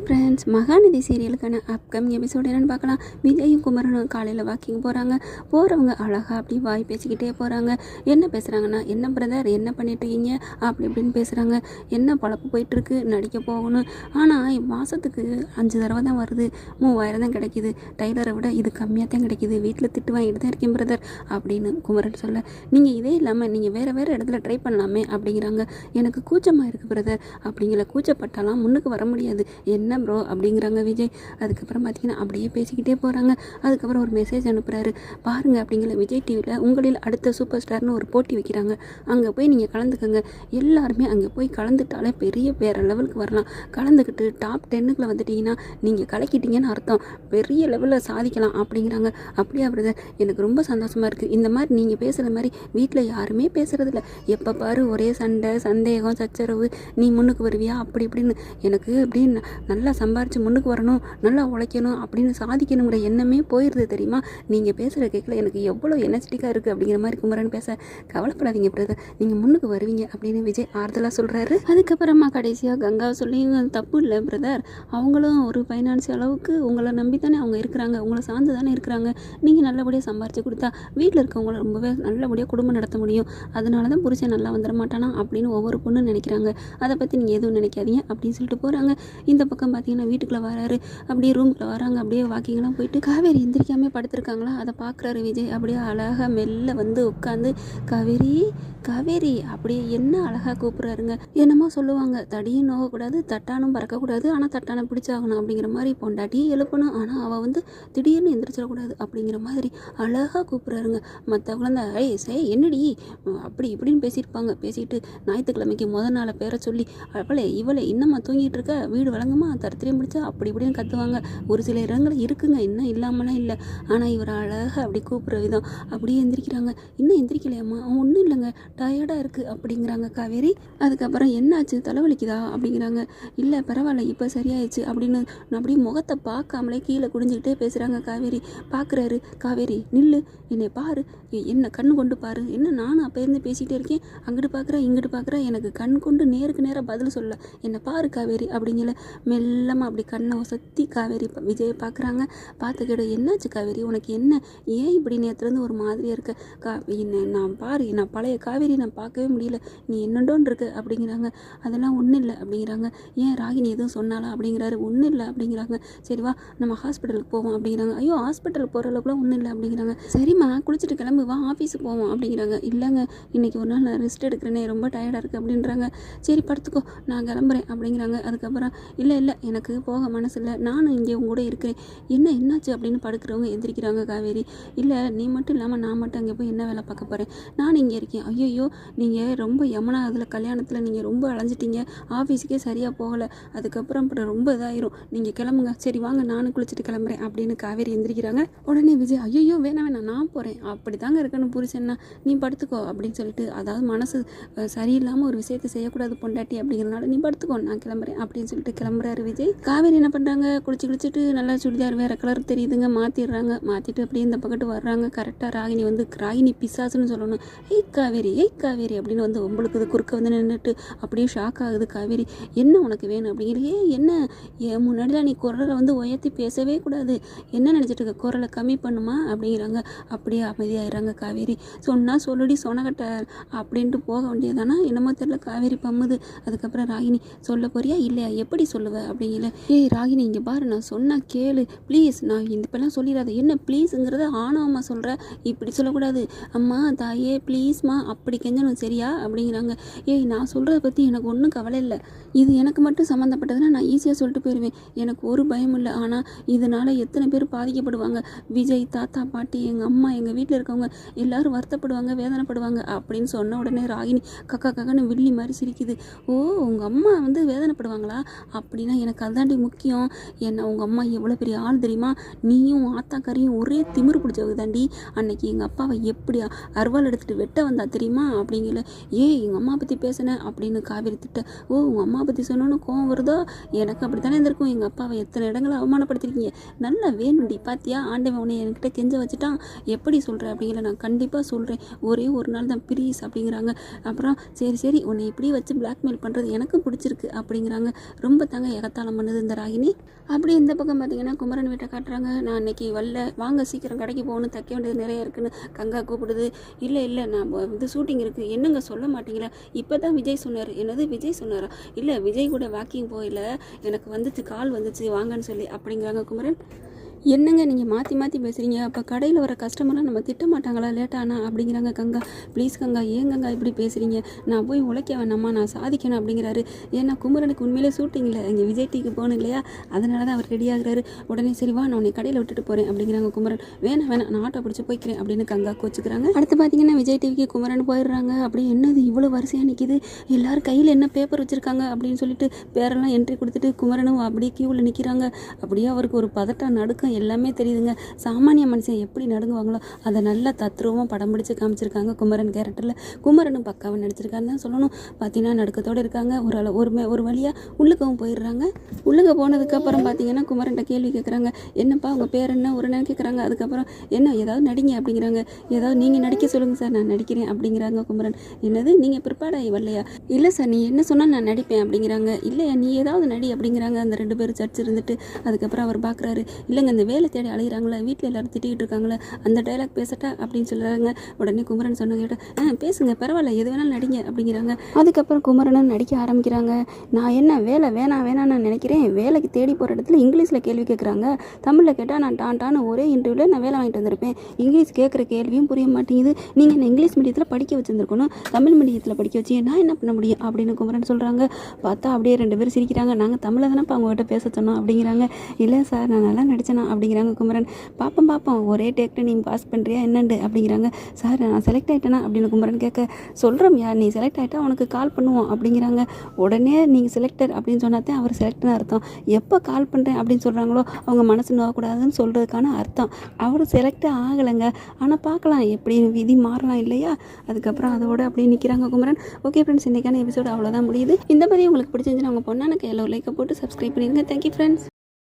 Hi friends, Mahanadi சீரியலுக்கான upcoming episode என்னென்னு பார்க்கலாம். விஜயும் குமரனும் காலையில் வாக்கிங் போகிறாங்க. போகிறவங்க அழகாக அப்படி வாய் பேசிக்கிட்டே போகிறாங்க. என்ன பேசுகிறாங்கன்னா, என்ன பிரதர் என்ன பண்ணிட்டுருக்கீங்க அப்படி இப்படின்னு பேசுகிறாங்க. என்ன பழப்பு போயிட்டுருக்கு, நடிக்க போகணும். ஆனால் மாதத்துக்கு 5 தடவை தான் வருது, 3000 தான் கிடைக்கிது. டைலரை விட இது கம்மியாக தான் கிடைக்கிது. வீட்டில் திட்டு வாங்கிட்டு தான் இருக்கேன் பிரதர் அப்படின்னு குமரன் சொல்ல, நீங்கள் இதே இல்லாமல் நீங்கள் வேறு இடத்துல ட்ரை பண்ணலாமே அப்படிங்கிறாங்க. எனக்கு கூச்சமாக இருக்குது பிரதர் அப்படிங்கிற. கூச்சப்பட்டாலாம் முன்னுக்கு வர முடியாது. என்ன ப்ரோ அப்படிங்கிறாங்க விஜய். அதுக்கப்புறம் பார்த்தீங்கன்னா அப்படியே பேசிக்கிட்டே போகிறாங்க. அதுக்கப்புறம் ஒரு மெசேஜ் அனுப்புகிறாரு. பாருங்கள் அப்படிங்கிற, விஜய் டிவியில் உங்களில் அடுத்த சூப்பர் ஸ்டார்னு ஒரு போட்டி வைக்கிறாங்க. அங்கே போய் நீங்கள் கலந்துக்கங்க. எல்லாருமே அங்கே போய் கலந்துட்டாலே பெரிய வேறு லெவலுக்கு வரலாம். கலந்துக்கிட்டு டாப் 10க்குள்ள வந்துட்டிங்கன்னா நீங்கள் கலக்கிட்டீங்கன்னு அர்த்தம். பெரிய லெவலில் சாதிக்கலாம் அப்படிங்கிறாங்க. அப்படியே பிரதர், எனக்கு ரொம்ப சந்தோஷமாக இருக்குது. இந்த மாதிரி நீங்கள் பேசுகிற மாதிரி வீட்டில் யாருமே பேசுகிறதில்ல. எப்போ பாரு ஒரே சண்டை, சந்தேகம், சச்சரவு. நீ முன்னுக்கு வருவியா அப்படி இப்படின்னு. எனக்கு அப்படின்னு நல்லா சம்பாரித்து முன்னுக்கு வரணும், நல்லா உழைக்கணும் அப்படின்னு சாதிக்கணுங்கிற எண்ணமே போயிடுது தெரியுமா. நீங்கள் பேசுகிற கேட்கல எனக்கு எவ்வளோ எனர்ஜெட்டிக்காக இருக்குது அப்படிங்கிற மாதிரி குமரன் பேச, கவலைப்படாதீங்க பிரதர், நீங்கள் முன்னுக்கு வருவீங்க அப்படின்னு விஜய் ஆறுதலாக சொல்கிறாரு. அதுக்கப்புறமா கடைசியாக கங்கா சொல்லி, தப்பு இல்லை பிரதர், அவங்களும் ஒரு ஃபைனான்ஸ் அளவுக்கு உங்களை நம்பி தானே அவங்க இருக்கிறாங்க, உங்களை சார்ந்து தானே இருக்கிறாங்க. நீங்கள் நல்லபடியாக சம்பாரித்து கொடுத்தா வீட்டில் இருக்கவங்கள ரொம்பவே நல்லபடியாக குடும்பம் நடத்த முடியும். அதனால தான் புருஷன் நல்லா வந்துட மாட்டானா அப்படின்னு ஒவ்வொரு பொண்ணும் நினைக்கிறாங்க. அதை பற்றி நீங்கள் எதுவும் நினைக்காதீங்க அப்படின்னு சொல்லிட்டு போகிறாங்க. இந்த பக்கம் பார்த்தீங்கன்னா வீட்டுக்குள்ளே வராரு. அப்படியே ரூம்குள்ளே வராங்க. அப்படியே வாக்கிங்லாம் போயிட்டு காவேரி எந்திரிக்காமல் படுத்துருக்காங்களா அதை பார்க்குறாரு விஜய். அப்படியே அழகாக மெல்ல வந்து உட்காந்து காவேரி காவேரி அப்படியே என்ன அழகாக கூப்பிட்றாருங்க. என்னமோ சொல்லுவாங்க, தடியும் நோகக்கூடாது, தட்டானும் பறக்கக்கூடாது, ஆனால் தட்டானை பிடிச்சாகணும் அப்படிங்கிற மாதிரி. பொண்டாட்டியும் எழுப்பணும், ஆனால் அவள் வந்து திடீர்னு எந்திரிச்சிடக்கூடாது அப்படிங்கிற மாதிரி அழகாக கூப்பிட்றாருங்க. மற்றவங்களும் தான் ஏய் என்னடி அப்படி இப்படின்னு பேசியிருப்பாங்க. பேசிட்டு ஞாயிற்றுக்கிழமைக்கு நாளை பேரை சொல்லி, அவளே இவளே இன்னமா தூங்கிட்டு இருக்க, வீடு வழங்குமா, தரத்திரியம் பிடிச்சா அப்படி இப்படின்னு கத்துவாங்க. ஒரு சில இடங்கள் இருக்குங்க, இன்னும் இல்லாமலாம் இல்லை. ஆனால் இவர் அழகாக அப்படி கூப்பிட்ற விதம். அப்படியே எந்திரிக்கிறாங்க. இன்னும் எந்திரிக்கலையாம்மா, அவன் ஒன்றும் இல்லைங்க, டயர்டாக இருக்குது அப்படிங்கிறாங்க காவேரி. அதுக்கப்புறம் என்னாச்சு, தலைவலிக்குதா அப்படிங்கிறாங்க. இல்லை பரவாயில்ல, இப்போ சரியாயிடுச்சு அப்படின்னு அப்படியே முகத்தை பார்க்காமலே கீழே குடிஞ்சிக்கிட்டே பேசுகிறாங்க காவேரி. பார்க்குறாரு. காவேரி நில்லு, என்னை பாரு, என்ன கண்ணு கொண்டு பாரு. என்ன நானும் அப்போ இருந்து பேசிகிட்டே இருக்கேன், அங்கிட்டு பார்க்குறேன் இங்கிட்டு பார்க்குறேன், எனக்கு கண் கொண்டு நேருக்கு நேராக பதில் சொல்ல, என்னை பாரு காவேரி அப்படிங்கல. மெல்லமாக அப்படி கண்ணை ஒசத்தி காவேரி விஜயை பார்க்குறாங்க. பார்த்துக்கிட்ட, என்னாச்சு காவேரி, உனக்கு என்ன, ஏன் இப்படி நேரத்துலேருந்து ஒரு மாதிரியாக இருக்க, நான் பாரு, நான் பழைய காவேரி நான் பார்க்கவே முடியல, நீ என்னண்டோன்னு இருக்க அப்படிங்கிறாங்க. அதெல்லாம் ஒன்றும் இல்லை அப்படிங்கிறாங்க. ஏன் ராகினி எதுவும் சொன்னாலா அப்படிங்கிறாரு. ஒன்றும் இல்லை அப்படிங்கிறாங்க. சரி வா நம்ம ஹாஸ்பிட்டலுக்கு போவோம் அப்படிங்கிறாங்க. ஐயோ ஹாஸ்பிட்டலுக்கு போகிற அளவுக்குலாம் ஒன்றும் இல்லை அப்படிங்கிறாங்க. சரிம்மா குளிச்சுட்டு கிளம்பு வா ஆஃபீஸுக்கு போவோம் அப்படிங்கிறாங்க. இல்லைங்க இன்றைக்கி ஒரு நாள் நான் ரெஸ்ட் எடுக்கிறேனே, ரொம்ப டயர்டாக இருக்குது அப்படின்றாங்க. சரி படுத்துக்கோ நான் கிளம்புறேன் அப்படிங்கிறாங்க. அதுக்கப்புறம் இல்லை எனக்கு போக மனசு இல்லை, நானும் இங்கே உங்க கூட இருக்கிறேன். என்னாச்சு அப்படின்னு படுக்கிறவங்க எந்திரிக்கிறாங்க. காவேரி, இல்லை நீ மட்டும் இல்லாமல் நான் மட்டும் அங்கே போய் என்ன வேலை பார்க்க போகிறேன், நான் இங்கே இருக்கேன். ஐயோ நீங்கள் ரொம்ப யமுனா அதில் கல்யாணத்தில் நீங்கள் ரொம்ப அலைஞ்சிட்டீங்க, ஆஃபீஸுக்கே சரியாக போகலை, அதுக்கப்புறம் அப்புறம் ரொம்ப இதாயிரும், நீங்கள் கிளம்புங்க. சரி வாங்க நானும் குளிச்சுட்டு கிளம்புறேன் அப்படின்னு காவேரி எந்திரிக்கிறாங்க. உடனே விஜய், ஐயோ வேணாம் நான் போகிறேன், அப்படி தாங்க இருக்கணும் புருஷன்னா, நீ படுத்துக்கோ அப்படின்னு சொல்லிட்டு, அதாவது மனசு சரியில்லாமல் ஒரு விஷயத்தை செய்யக்கூடாது பொண்டாட்டி அப்படிங்கிறனால நீ படுத்துக்கோ நான் கிளம்புறேன் அப்படின்னு சொல்லிட்டு கிளம்புறாரு விஜய். காவேரி என்ன பண்ணுறாங்க, குளிச்சுட்டு நல்லா சுடிதார் வேறு கலர் தெரியுதுங்க, மாற்றிடுறாங்க. மாற்றிட்டு அப்படியே இந்த பக்கத்து வர்றாங்க. கரெக்டாக ராகினி வந்து, ராகினி பிசாசுன்னு சொல்லணும். ஏய் காவேரி அப்படின்னு வந்து உங்களுக்கு குறுக்க வந்து நின்றுட்டு அப்படியே ஷாக் ஆகுது காவேரி. என்ன உனக்கு வேணும் அப்படிங்கிற. என்ன என் முன்னாடிலாம் நீ குரலை வந்து உயர்த்தி பேசவே கூடாது, என்ன நினச்சிட்டு இருக்க, குரலை கம்மி பண்ணுமா அப்படிங்கிறாங்க. அப்படியே அமைதியாகிறாங்க காவேரி. சொன்னால் சொல்லுடி சொனக்கட்ட அப்படின்ட்டு போக வேண்டியதானா, என்னமோ தெரியல காவேரி பம்முது. அதுக்கப்புறம் ராகினி, சொல்ல போறியா இல்லையா, எப்படி சொல்லுவேன் அப்படிங்கல. ஏய் ராகினி இங்கே பாரு, நான் சொன்னால் கேளு ப்ளீஸ், நான் இப்பெல்லாம் சொல்லிடாத. என்ன ப்ளீஸுங்கிறத ஆணவமாக சொல்கிற, இப்படி சொல்லக்கூடாது. அம்மா தாயே ப்ளீஸ்மா அப்படி கெஞ்சணும் சரியா அப்படிங்கிறாங்க. ஏய் நான் சொல்கிறத பற்றி எனக்கு ஒன்றும் கவலை இல்லை, இது எனக்கு மட்டும் சம்மந்தப்பட்டதுன்னா நான் ஈஸியாக சொல்லிட்டு போயிடுவேன், எனக்கு ஒரு பயம் இல்லை. ஆனால் இதனால் எத்தனை பேர் பாதிக்கப்படுவாங்க, விஜய் தாத்தா பாட்டி எங்கள் அம்மா எங்கள் வீட்டில் இருக்கவங்க எல்லாரும் வருத்தப்படுவாங்க வேதனைப்படுவாங்க அப்படின்னு சொன்ன உடனே ராகினி கக்கான்னு வில்லி மாதிரி சிரிக்குது. ஓ உங்கள் அம்மா வந்து வேதனைப்படுவாங்களா அப்படின்னா எனக்கு அதாண்டி முக்கியம். என்ன உங்கள் அம்மா எவ்வளோ பெரிய ஆள் தெரியுமா, நீயும் ஆத்தாக்காரியும் ஒரே திமிரு பிடிச்சவங்க தாண்டி. அன்னைக்கு எங்கள் அப்பாவை எப்படி அருவாள் எடுத்துகிட்டு வெட்ட வந்தா தெரியுமா அப்படிங்கல. எங்கள் அம்மா பற்றி பேசினேன் அப்படின்னு காவேரி திட்ட. ஓ உங்கள் அம்மா பற்றி சொன்னோன்னு கோவம் வருதோ, எனக்கு அப்படி தானே இருந்திருக்கும், எங்கள் அப்பாவை எத்தனை இடங்களை அவமானப்படுத்திருக்கீங்க, நல்லா வேணும்டி பாத்தியா, ஆண்டவன் உன்னை என்கிட்ட கெஞ்ச வச்சுட்டான், எப்படி சொல்கிறேன் அப்படிங்கிற. நான் கண்டிப்பாக சொல்கிறேன், ஒரே ஒரு நாள் தான் ப்ளீஸ் அப்படிங்கிறாங்க. அப்புறம் சரி உன்னை இப்படி வச்சு பிளாக்மெயில் பண்ணுறது எனக்கு பிடிச்சிருக்கு அப்படிங்கிறாங்க. ரொம்ப தாங்க வாக்குத்தாளம் பண்ணுது இந்த ராகினி. அப்படி இந்த பக்கம் பார்த்தீங்கன்னா குமரன் வீட்டை காட்டுறாங்க. நான் அன்னைக்கு வரல, வாங்க சீக்கிரம் கடைக்கு போகணும், தைக்க வேண்டியது நிறைய இருக்குன்னு கங்கா கூப்பிடுது. இல்லை நான் இது ஷூட்டிங் இருக்குது, என்னங்க சொல்ல மாட்டீங்களா? இப்போ தான் விஜய் சொன்னார். என்னது விஜய் சொன்னாரா? இல்லை விஜய் கூட வாக்கிங் போயில, எனக்கு வந்துச்சு கால் வந்துச்சு வாங்கன்னு சொல்லி அப்படிங்கிறாங்க குமரன். என்னங்க நீங்கள் மாற்றி பேசுகிறீங்க? அப்போ கடையில் வர கஸ்டமர்லாம் நம்ம திட்ட மாட்டாங்களா லேட்டானா அப்படிங்கிறாங்க கங்கா. ப்ளீஸ் கங்கா, ஏன் கங்கா இப்படி பேசுகிறீங்க? நான் போய் உழைக்க வேணாமா, நான் சாதிக்கணும் அப்படிங்கிறாரு. ஏன்னா குமரனுக்கு உண்மையிலே ஷூட்டிங்கில் இங்கே விஜய் டிக்கு போகணும் இல்லையா, அதனால தான் அவர் ரெடி ஆகுறாரு. உடனே சரி வா, நான் உன்னை கடையில் விட்டுட்டு போகிறேன் அப்படிங்கிறாங்க குமரன். வேணாம் நான் ஆட்டோ பிடிச்சி போய்க்கிறேன் அப்படின்னு கங்கா கோச்சுக்கிறாங்க. அடுத்து பார்த்தீங்கன்னா விஜய் டிவிக்கு குமரன் போயிடுறாங்க. அப்படி என்னது இவ்வளோ வரிசையாக நிற்கிது, எல்லாரும் கையில் என்ன பேப்பர் வச்சுருக்காங்க அப்படின்னு சொல்லிட்டு பேரெல்லாம் என்ட்ரி கொடுத்துட்டு குமரனும் அப்படியே கியூவில் நிற்கிறாங்க. அப்படியே அவருக்கு ஒரு பதட்டம் நடுக்கம் எல்லாமே தெரியுதுங்க. சாமானிய மனுஷன் எப்படி நடுங்குவாங்களோ அதை நல்லா தத்ரூபமாக படம் பிடிச்சு காமிச்சிருக்காங்க குமரன் கேரக்டரில். குமரனும் பக்காவை நடிச்சிருக்காருன்னு தான் சொல்லணும். பார்த்தீங்கன்னா நடுக்கத்தோடு இருக்காங்க. ஒரு வழியாக உள்ளுக்கவும் போயிடுறாங்க. உள்ளுக்க போனதுக்கப்புறம் பார்த்தீங்கன்னா குமரன்ட்ட கேள்வி கேட்குறாங்க. என்னப்பா உங்கள் பேர் என்ன ஒரு நேரம் கேட்குறாங்க. அதுக்கப்புறம் என்ன ஏதாவது நடிங்க அப்படிங்கிறாங்க. ஏதாவது நீங்கள் நடிக்க சொல்லுங்கள் சார், நான் நடிக்கிறேன் அப்படிங்கிறாங்க குமரன். என்னது நீங்கள் ப்ரிப்பேர்ட் ஆகி வரலையா? இல்லை சார், நீ என்ன சொன்னால் நான் நடிப்பேன் அப்படிங்கிறாங்க. இல்லையா நீ ஏதாவது நடி அப்படிங்கிறாங்க. அந்த 2 பேரும் சர்ச் இருந்துட்டு அதுக்கப்புறம் அவர் பார்க்குறாரு. இல்லைங்க இந்த வேலை தேடி அழைகிறாங்களே, வீட்டில் எல்லாரும் திட்டிகிட்டு இருக்காங்களே, அந்த டைலாக் பேசட்டா அப்படின்னு சொல்கிறாங்க. உடனே குமரன் சொன்னாங்க, பேசுங்க பரவாயில்ல, எது வேணாலும் நடிங்க அப்படிங்கிறாங்க. அதுக்கப்புறம் குமரனும் நடிக்க ஆரம்பிக்கிறாங்க. நான் என்ன வேலை வேணாம் நான் நினைக்கிறேன், வேலைக்கு தேடி போகிற இடத்துல இங்கிலீஷில் கேள்வி கேட்குறாங்க, தமிழில் கேட்டால் நான் டான்னு ஒரே இன்டர்வியூவில் நான் வேலை வாங்கிட்டு வந்திருப்பேன். இங்கிலீஷ் கேட்குற கேள்வியும் புரிய மாட்டேங்குது. நீங்கள் என்ன இங்கிலீஷ் மீடியத்தில் படிக்க வச்சுருந்துருக்கணும், தமிழ் மீடியத்தில் படிக்க வச்சு நான் என்ன பண்ண முடியும் அப்படின்னு குமரன் சொல்கிறாங்க. பார்த்தா அப்படியே 2 பேரும் சிரிக்கிறாங்க. நாங்கள் தமிழில் தானே அவங்ககிட்ட பேச சொன்னோம் அப்படிங்கிறாங்க. இல்லை சார் நான் நல்லா நடிச்சேனா அப்படிங்கிறாங்க குமரன். பார்ப்போம் ஒரே டேக்கில் நீ பாஸ் பண்ணுறியா என்னண்டு அப்படிங்கிறாங்க. சார் நான் செலக்ட் ஆகிட்டேனா அப்படின்னு குமரன் கேட்க, சொல்கிறோம் யார் நீ செலக்ட் ஆகிட்டா உனக்கு கால் பண்ணுவோம் அப்படிங்கிறாங்க. உடனே நீங்கள் செலக்டட் அப்படின்னு சொன்னாதான் அவர் செலக்ட்னு அர்த்தம். எப்போ கால் பண்ணுறேன் அப்படின்னு சொல்கிறாங்களோ அவங்க மனசு நோக்கக்கூடாதுன்னு சொல்கிறதுக்கான அர்த்தம். அவர் செலக்ட் ஆகலைங்க, ஆனால் பார்க்கலாம் எப்படி விதி மாறலாம் இல்லையா. அதுக்கப்புறம் அதோட அப்படியே நிற்கிறாங்க குமரன். ஓகே ஃப்ரெண்ட்ஸ், இன்றைக்கான எபிசோடு அவ்வளோதான் முடியுது. இந்த பதிவு உங்களுக்கு பிடிச்சிருந்துச்சுன்னா உங்கள் பொண்ணான கையில் ஒரு லைக்கை போட்டு சப்ஸ்கிரைப் பண்ணிடுங்க. Thank you friends.